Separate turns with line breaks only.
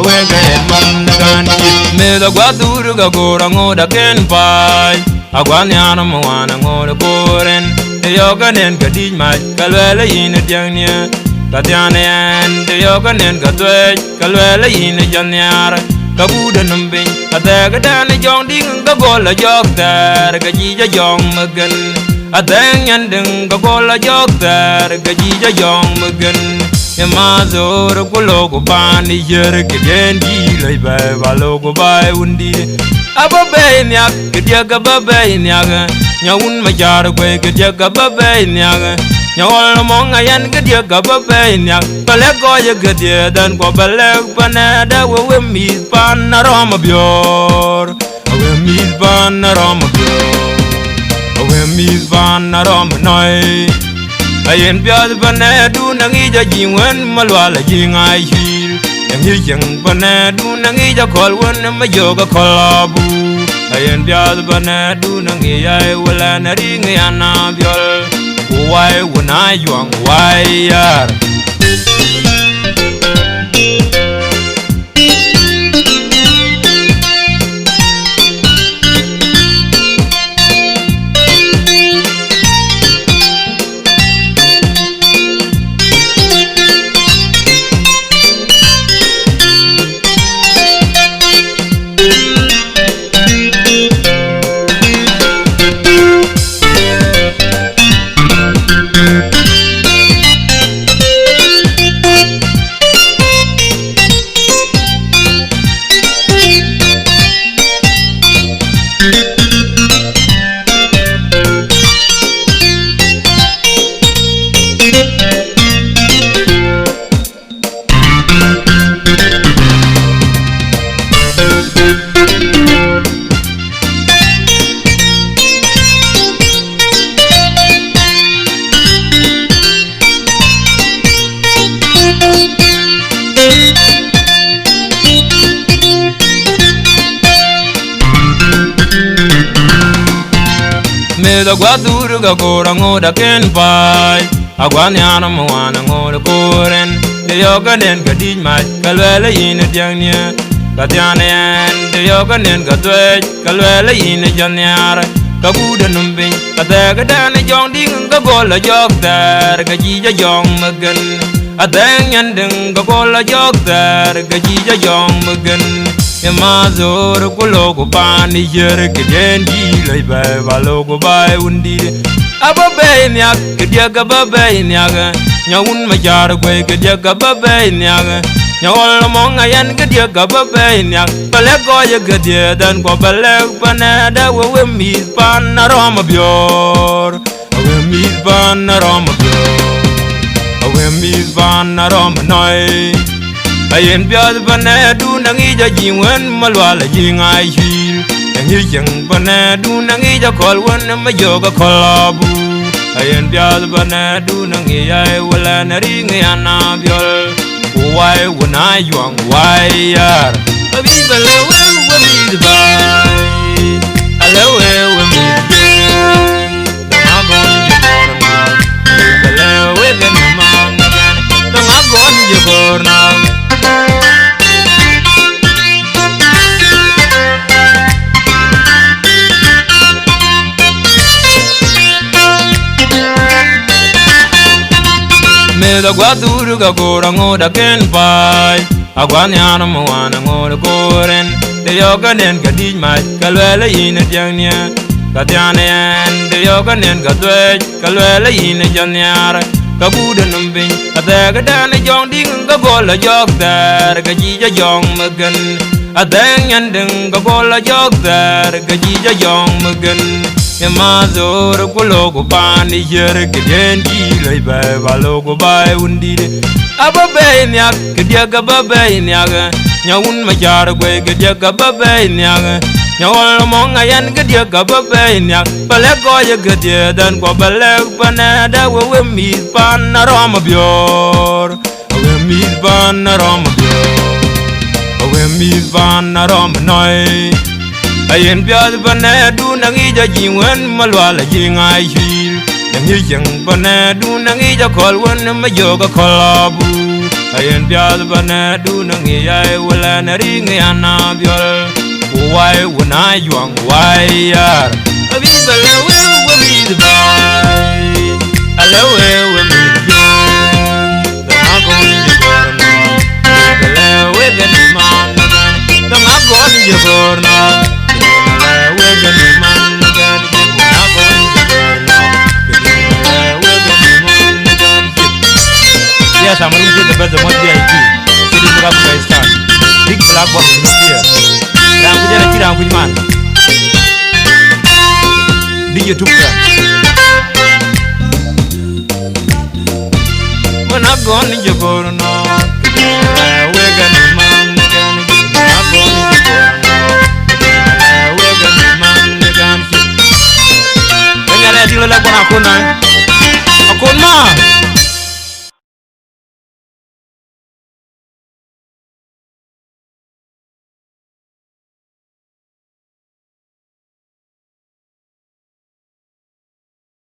wege man gani me da gwaduru ga gora ngoda ken pai agwan yana mwana ngore koren yoga nen gadi ma kalwele yin dyanya Katianen de yoga nen katwe kalwele yin janyar kabuda numbin atega dan jong ding ga gola jog dar ga jija jong magan ateng yanding ga gola jog dar ga jija jong magan yamazor kulo ko bani yer ke gendi lay ba balo ko bay undi ababe nyak ke dia ga babe nyak nyawun majar ko ke dia ga babe nyak nyawal mong ayan ke dia ga babe nyak pale ko ye ke dia dan ko balek panada we mi pan aroma bior we mi pan aroma bior we mi pan aroma noi ayen biad panadu nangi ja jingwen malwala jingai hil yangi jeng panadu nangi ja kolwon ma yoga kolabu ayen biad panadu nangi ay wala naring yana biol wai wona yuang wai yar me da gwaduru ga gora ngoda ken pai agwan yana mwana ngore koren de yoga nen gadi ma kalwele yin dyanya katianen de yoga nen gadwe kalwele yin janyar kabuda numbin katega dan jong ding ga gola jog dar ga jija jong magan adeng yanding ga gola jog dar ga jija jong magan yamazor kulo ko pani yer ke dendi lay ba balo ko bay undi ababe nyak ke dia ga babe nyak nyawun majar ko ke dia ga babe nyak nyawol mong ayan ke dia ga babe nyak bale ko ye ke dia dan ko bale panada we mi pan aroma bior we mi pan aroma bior we mi pan aroma noi ayen biad panadu nangi ja jingwen malwala jingai hil yangi jeng panadu nangi ja kolwon ma yoga kolabu ayen biad panadu nangi ay wala naring yana biol wai wona yuang wai yar abi bale we mi bai ale we mi dangagon je korna bale we ga man dangagon je korna me da gwaduru ga gora ngoda ken pai agwan yana mwana ngore koren de yoga nen gadi ma kalwele yin dyanya katianen de yoga nen gadwe kalwele yin janyar kabuda numbin atega dan jong ding ga gola jog dar ga jija jong magan adeng yanding ga gola jog dar ga jija jong magan yamazor kulo ko pani yer ke dendi lay ba balo ko bay undi ababe nyak ke dia ga babe nyak nyawun majar ko ke dia ga babe nyak nyawol mong ayan ke dia ga babe nyak bale ko ye ke dia dan ko bale panada we mi pan aroma bior we mi pan aroma bior we mi pan aroma noi ayen biad panadu nangi ja jingwen malwala jingai hil yangi jeng panadu nangi ja kolwon ma yoga kolabu ayen bial bana du nangi ay wala na ringi ana biol why when I young why yar abi bala we mi dbai ala we mi yo da ma go ni gorno bala we gan man da ma go ni gorno bala we gan man gan da go ni gorno bala we gan man yes I'm going to the best of what they do it is up by star big black box in here Rambu jana ci rambu man di YouTube ka mana gon ni jogorno we gan man gan na gon ni jogorno we gan man gan ngale di la ko na akon ma